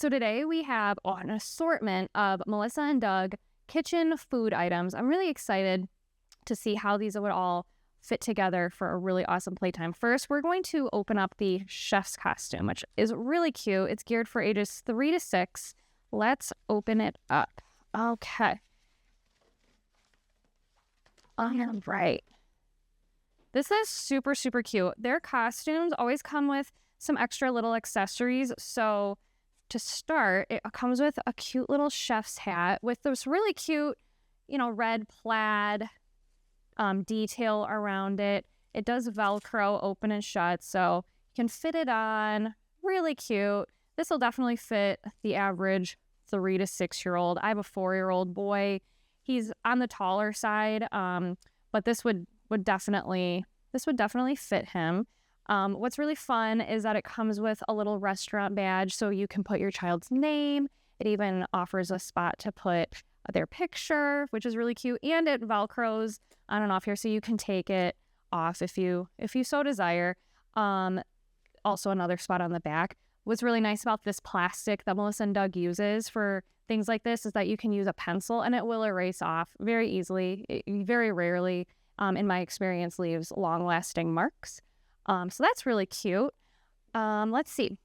So today we have an assortment of Melissa and Doug kitchen food items. I'm really excited to see how these would all fit together for a really awesome playtime. First, we're going to open up the chef's costume, which is really cute. It's geared for ages 3 to 6. Let's open it up. Okay. All right. This is super, super cute. Their costumes always come with some extra little accessories. So to start, it comes with a cute little chef's hat with this really cute, red plaid detail around it. It does Velcro open and shut, so you can fit it on. Really cute. This will definitely fit the average 3 to 6-year-old. I have a 4-year-old boy. He's on the taller side, but this would definitely fit him. What's really fun is that it comes with a little restaurant badge, so you can put your child's name. It even offers a spot to put their picture, which is really cute, and it Velcros on and off here, so you can take it off if you so desire. Also another spot on the back. What's really nice about this plastic that Melissa and Doug uses for things like this is that you can use a pencil and it will erase off very easily. It very rarely, in my experience, leaves long-lasting marks. So that's really cute. Let's see.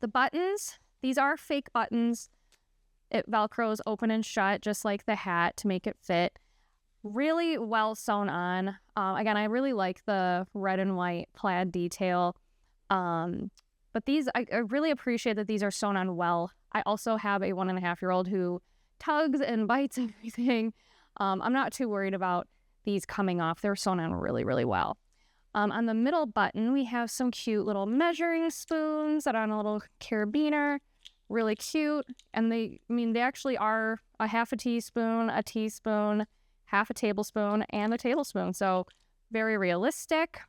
The buttons, these are fake buttons. It Velcros open and shut just like the hat to make it fit. Really well sewn on. Again, I really like the red and white plaid detail. But these, I really appreciate that these are sewn on well. I also have a 1.5-year-old who tugs and bites everything. I'm not too worried about these coming off. They're sewn on really, really well. On the middle button, we have some cute little measuring spoons that are on a little carabiner. Really cute. And they actually are a half a teaspoon, half a tablespoon, and a tablespoon. So very realistic.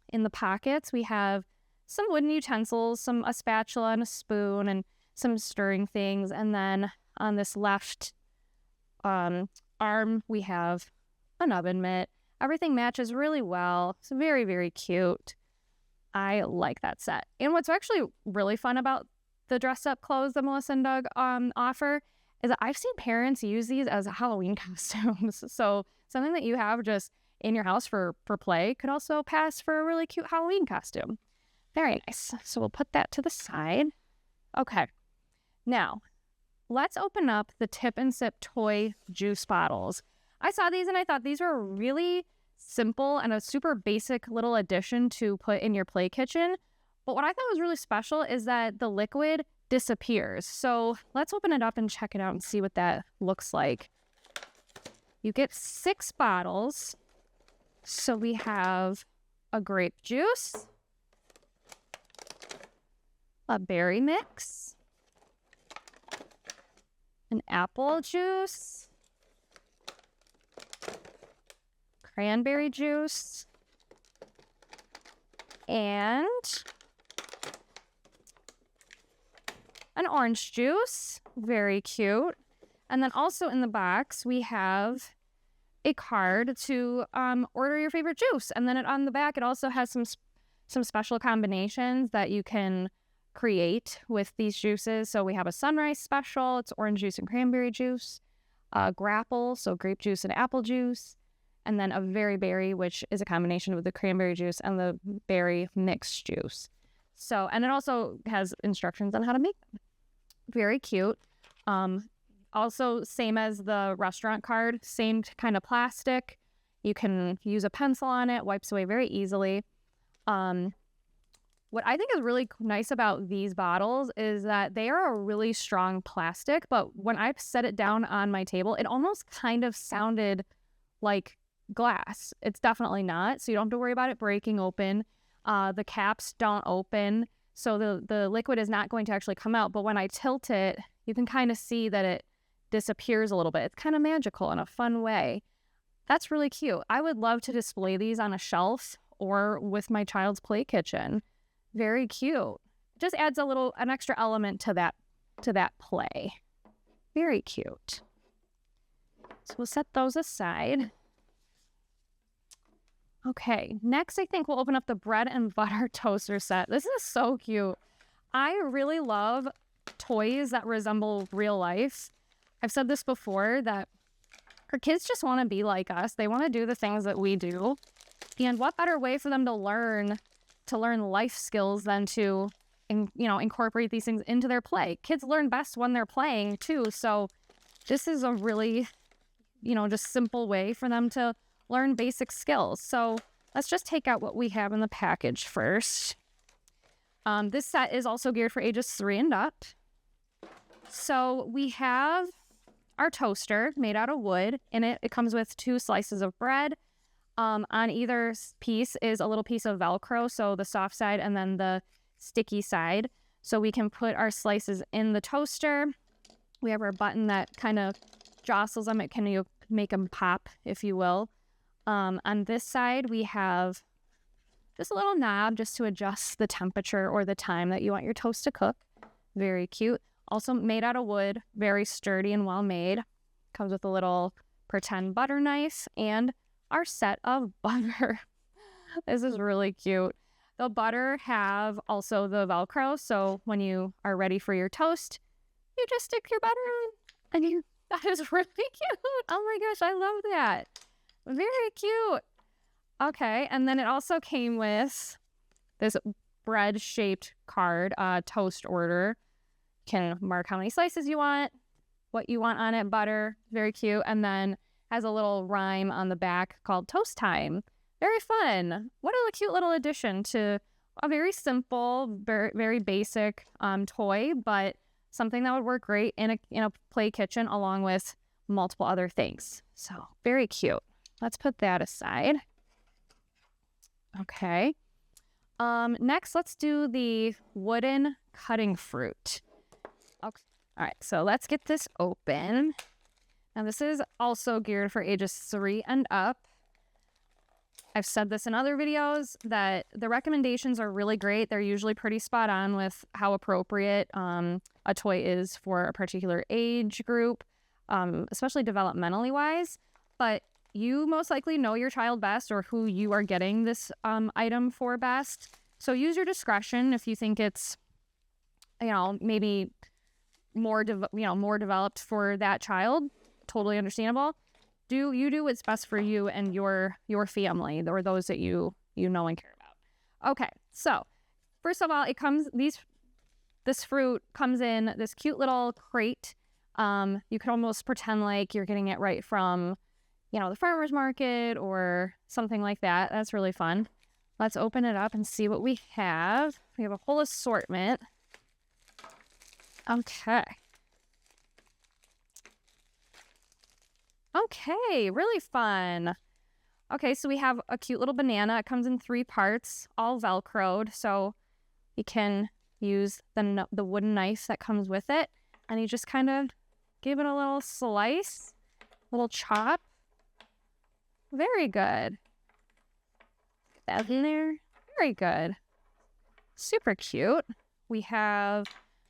In the pockets, we have some wooden utensils, a spatula and a spoon, and some stirring things. And then on this left arm, we have an oven mitt. Everything matches really well. It's very, very cute. I like that set. And what's actually really fun about the dress-up clothes that Melissa and Doug offer is that I've seen parents use these as Halloween costumes. So something that you have just in your house for play could also pass for a really cute Halloween costume. Very nice. So we'll put that to the side. Okay. Now, let's open up the Tip and Sip toy juice bottles. I saw these and I thought these were really simple and a super basic little addition to put in your play kitchen. But what I thought was really special is that the liquid disappears. So let's open it up and check it out and see what that looks like. You get 6 bottles. So we have a grape juice, a berry mix, an apple juice, cranberry juice, and an orange juice. Very cute. And then also in the box, we have a card to order your favorite juice. And then on the back, it also has some special combinations that you can create with these juices. So we have a sunrise special. It's orange juice and cranberry juice. Grapple, so grape juice and apple juice. And then a very berry, which is a combination of the cranberry juice and the berry mixed juice. So, and it also has instructions on how to make them. Very cute. Also, same as the restaurant card, same kind of plastic. You can use a pencil on it, wipes away very easily. What I think is really nice about these bottles is that they are a really strong plastic, but when I set it down on my table, it almost kind of sounded like glass. It's definitely not, so you don't have to worry about it breaking open. The caps don't open, so the liquid is not going to actually come out, but when I tilt it, you can kind of see that it disappears a little bit. It's kind of magical in a fun way. That's really cute. I would love to display these on a shelf or with my child's play kitchen. Very cute. Just adds an extra element to that play. Very cute. So we'll set those aside. Okay, next I think we'll open up the bread and butter toaster set. This is so cute. I really love toys that resemble real life. I've said this before, that our kids just want to be like us. They want to do the things that we do. And what better way for them to learn life skills than to, incorporate these things into their play. Kids learn best when they're playing too. So this is a really, just simple way for them to learn basic skills. So let's just take out what we have in the package first. This set is also geared for ages 3 and up. So we have our toaster made out of wood. In it comes with 2 slices of bread. On either piece is a little piece of Velcro, so the soft side and then the sticky side. So we can put our slices in the toaster. We have our button that kind of jostles them. It can make them pop, if you will. On this side, we have just a little knob just to adjust the temperature or the time that you want your toast to cook. Very cute. Also made out of wood, very sturdy and well made. Comes with a little pretend butter knife and our set of butter. This is really cute. The butter have also the Velcro, so when you are ready for your toast, you just stick your butter on. And that is really cute. Oh my gosh, I love that. Very cute. Okay, and then it also came with this bread-shaped card, toast order. You can mark how many slices you want, what you want on it, butter, very cute. And then has a little rhyme on the back called Toast Time. Very fun. What a cute little addition to a very simple, very, very basic toy, but something that would work great in a play kitchen along with multiple other things. So very cute. Let's put that aside. Okay. Next, let's do the wooden cutting fruit. Okay. All right, so let's get this open. Now, this is also geared for ages 3 and up. I've said this in other videos that the recommendations are really great. They're usually pretty spot on with how appropriate a toy is for a particular age group, especially developmentally wise. But you most likely know your child best or who you are getting this item for best. So use your discretion if you think it's, maybe more developed for that child. Totally understandable. Do what's best for you and your family, or those that you know and care about. Okay, so first of all, this fruit comes in this cute little crate. You could almost pretend like you're getting it right from, the farmer's market or something like that. That's really fun. Let's open it up and see what we have. We have a whole assortment. Okay, really fun. Okay, so we have a cute little banana. It comes in 3 parts, all Velcroed. So you can use the wooden knife that comes with it. And you just kind of give it a little slice, little chop. Very good. Get that in there. Very good. Super cute. We have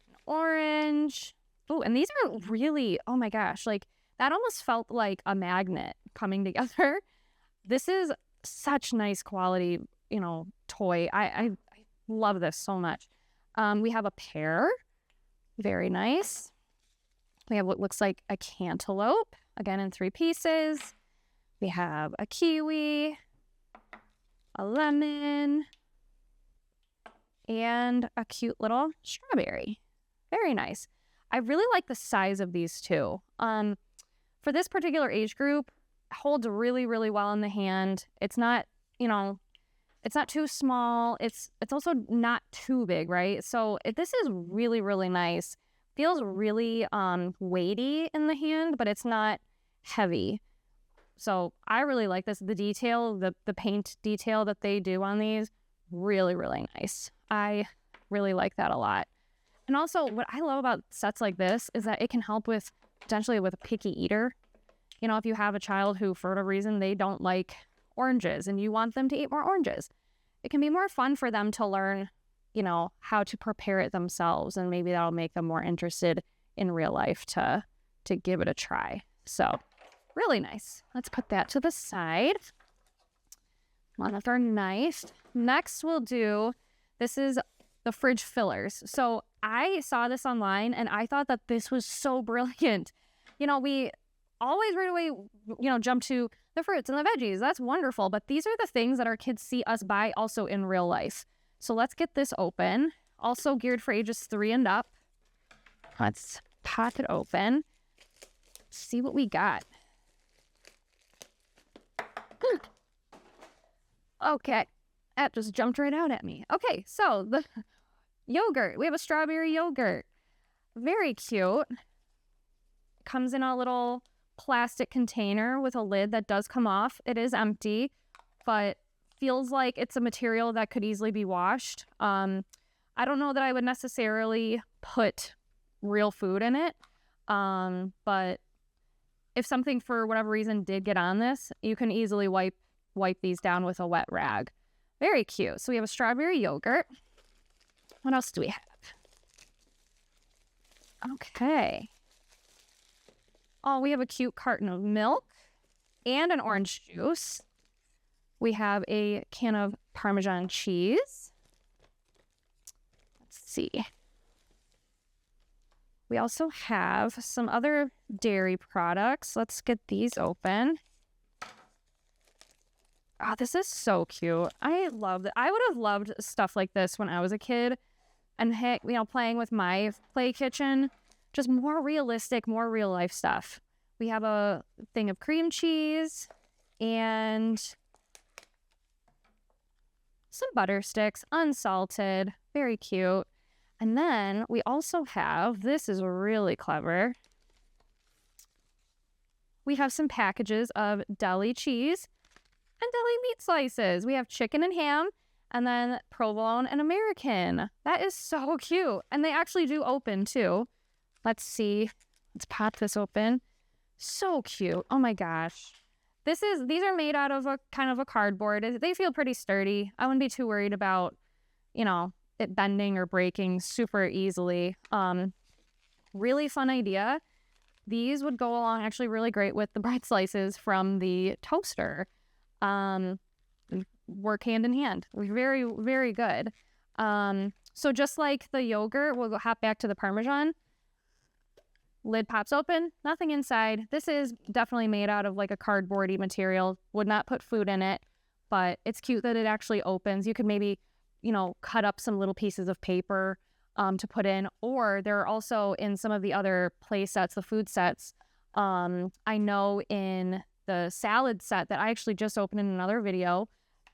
an orange. Oh, and these are really, oh my gosh, that almost felt like a magnet coming together. This is such nice quality, toy. I love this so much. We have a pear. Very nice. We have what looks like a cantaloupe, again in 3 pieces. We have a kiwi, a lemon, and a cute little strawberry. Very nice. I really like the size of these too. For this particular age group, it holds really, really well in the hand. It's not, it's not too small. It's also not too big, right? So this is really, really nice. Feels really weighty in the hand, but it's not heavy. So I really like this. The detail, the paint detail that they do on these, really, really nice. I really like that a lot. And also what I love about sets like this is that it can help with potentially with a picky eater. If you have a child who for whatever reason they don't like oranges and you want them to eat more oranges, it can be more fun for them to learn, how to prepare it themselves, and maybe that'll make them more interested in real life to give it a try. So really nice. Let's put that to the side. On with our knife. Next we'll do, this is the fridge fillers. So I saw this online and I thought that this was so brilliant. We always right away, jump to the fruits and the veggies. That's wonderful. But these are the things that our kids see us buy also in real life. So let's get this open. Also geared for ages 3 and up. Let's pop it open. See what we got. Okay. That just jumped right out at me. Okay, so the yogurt. We have a strawberry yogurt. Very cute. Comes in a little plastic container with a lid that does come off. It is empty, but feels like it's a material that could easily be washed. I don't know that I would necessarily put real food in it, but if something for whatever reason did get on this, you can easily wipe these down with a wet rag. Very cute. So we have a strawberry yogurt. What else do we have? Okay. Oh, we have a cute carton of milk and an orange juice. We have a can of Parmesan cheese. Let's see. We also have some other dairy products. Let's get these open. Oh, this is so cute. I love it. I would have loved stuff like this when I was a kid. And heck, playing with my play kitchen. Just more realistic, more real life stuff. We have a thing of cream cheese and some butter sticks, unsalted. Very cute. And then we also have, this is really clever. We have some packages of deli cheese and deli meat slices. We have chicken and ham, and then provolone and American. That is so cute. And they actually do open too. Let's see. Let's pop this open. So cute. Oh my gosh. These are made out of a kind of a cardboard. They feel pretty sturdy. I wouldn't be too worried about, it bending or breaking super easily. Really fun idea. These would go along actually really great with the bread slices from the toaster. Work hand in hand. Very, very good. So just like the yogurt, we'll hop back to the Parmesan. Lid pops open, nothing inside. This is definitely made out of like a cardboardy material. Would not put food in it, but it's cute that it actually opens. You could maybe, cut up some little pieces of paper to put in, or there are also in some of the other play sets, the food sets. I know in the salad set that I actually just opened in another video,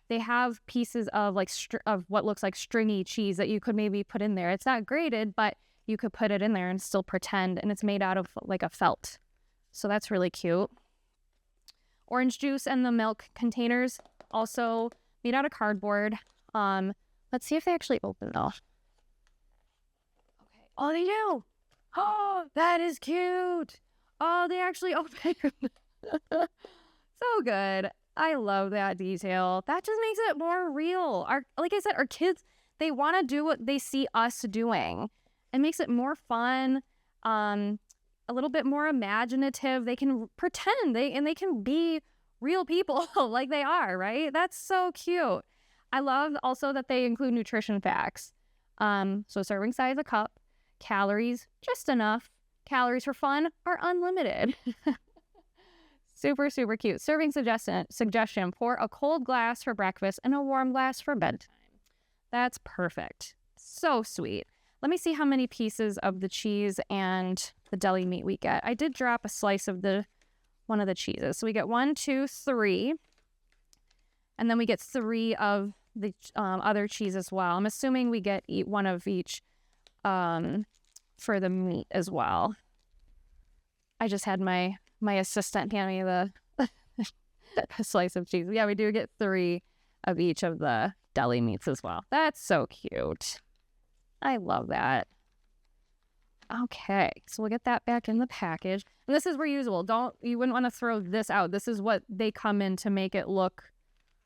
they have pieces of of what looks like stringy cheese that you could maybe put in there. It's not grated, but you could put it in there and still pretend, and it's made out of like a felt. So that's really cute. Orange juice and the milk containers also made out of cardboard. Let's see if they actually open though. Okay. Oh, they do. Oh, that is cute. Oh, they actually open. So good. I love that detail. That just makes it more real. Like I said, our kids, they want to do what they see us doing. It makes it more fun, a little bit more imaginative. They can pretend they can be real people like they are, right? That's so cute. I love also that they include nutrition facts. So serving size a cup, calories just enough, calories for fun are unlimited. Super, super cute. Serving suggestion, pour a cold glass for breakfast and a warm glass for bedtime. That's perfect. So sweet. Let me see how many pieces of the cheese and the deli meat we get. I did drop a slice of one of the cheeses. So we get 1, 2, 3. And then we get 3 of the other cheese as well. I'm assuming we get one of each for the meat as well. I just had my assistant hand me the slice of cheese. Yeah, we do get 3 of each of the deli meats as well. That's so cute. I love that. Okay, so we'll get that back in the package. And this is reusable. You wouldn't want to throw this out. This is what they come in to make it look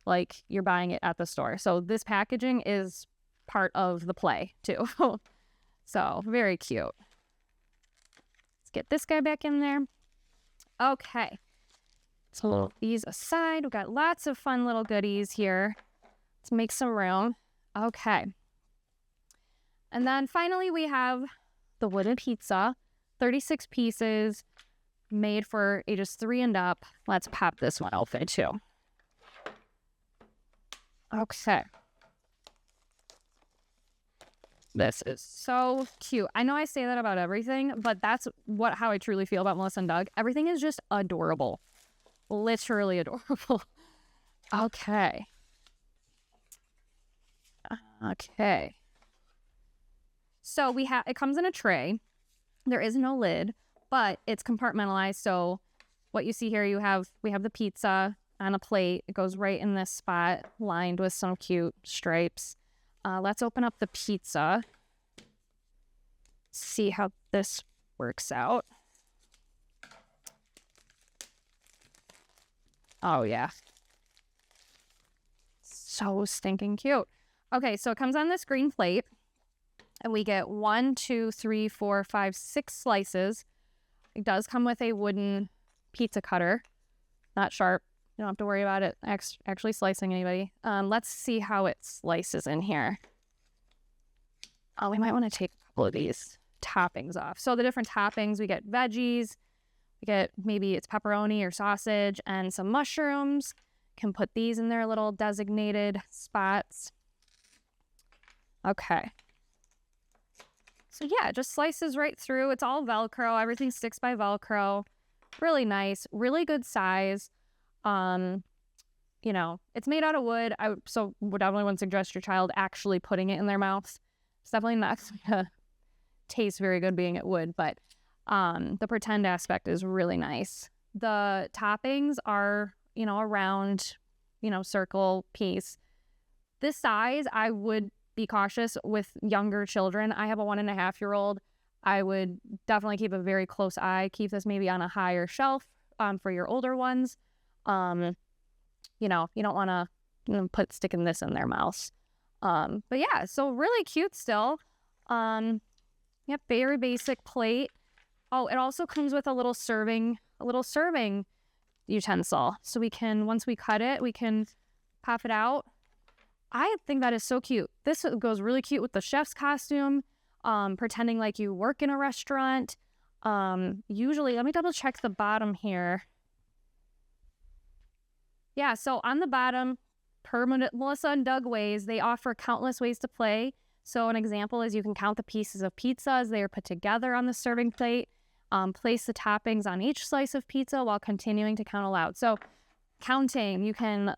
like you're buying it at the store. So this packaging is part of the play too. So very cute. Let's get this guy back in there. Okay, so we'll put these aside. We've got lots of fun little goodies here. Let's make some room. Okay. And then finally we have the wooden pizza, 36 pieces, made for ages 3 and up. Let's pop this one open too. Okay. This is so cute. I know I say that about everything, but that's how I truly feel about Melissa and Doug. Everything is just adorable. Literally adorable. Okay. Okay. So it comes in a tray. There is no lid, but it's compartmentalized. So what you see here, we have the pizza on a plate. It goes right in this spot, lined with some cute stripes. Let's open up the pizza. See how this works out. Oh, yeah. So stinking cute. Okay, so it comes on this green plate. And we get 1, 2, 3, 4, 5, 6 slices. It does come with a wooden pizza cutter. Not sharp. You don't have to worry about it actually slicing anybody. Let's see how it slices in here. Oh, we might want to take a couple of these toppings off. So the different toppings, we get veggies. We get maybe it's pepperoni or sausage and some mushrooms. Can put these in their little designated spots. Okay. So yeah, it just slices right through. It's all Velcro. Everything sticks by Velcro. Really nice. Really good size. You know, it's made out of wood. So would definitely want to suggest your child actually putting it in their mouth. It's definitely not going to taste very good being at wood, but the pretend aspect is really nice. The toppings are, you know, a round, you know, circle piece. This size, I would be cautious with younger children. I have a 1.5-year-old. I would definitely keep a very close eye. Keep this maybe on a higher shelf for your older ones. You know, you don't want to sticking this in their mouths. But yeah, so really cute still. Yep, very basic plate. Oh, it also comes with a little serving utensil. So we can, once we cut it, we can pop it out. I think that is so cute. This goes really cute with the chef's costume, pretending like you work in a restaurant. Usually, let me double check the bottom here. Yeah, so on the bottom, per Melissa and Doug ways, they offer countless ways to play. So an example is you can count the pieces of pizza as they are put together on the serving plate. Place the toppings on each slice of pizza while continuing to count aloud. So counting, you can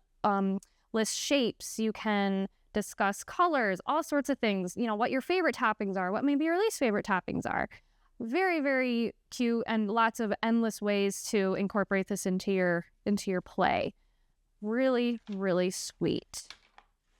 list shapes, you can discuss colors, all sorts of things, you know, what your favorite toppings are, what maybe your least favorite toppings are. Very, very cute, and lots of endless ways to incorporate this into your play. Really, really sweet.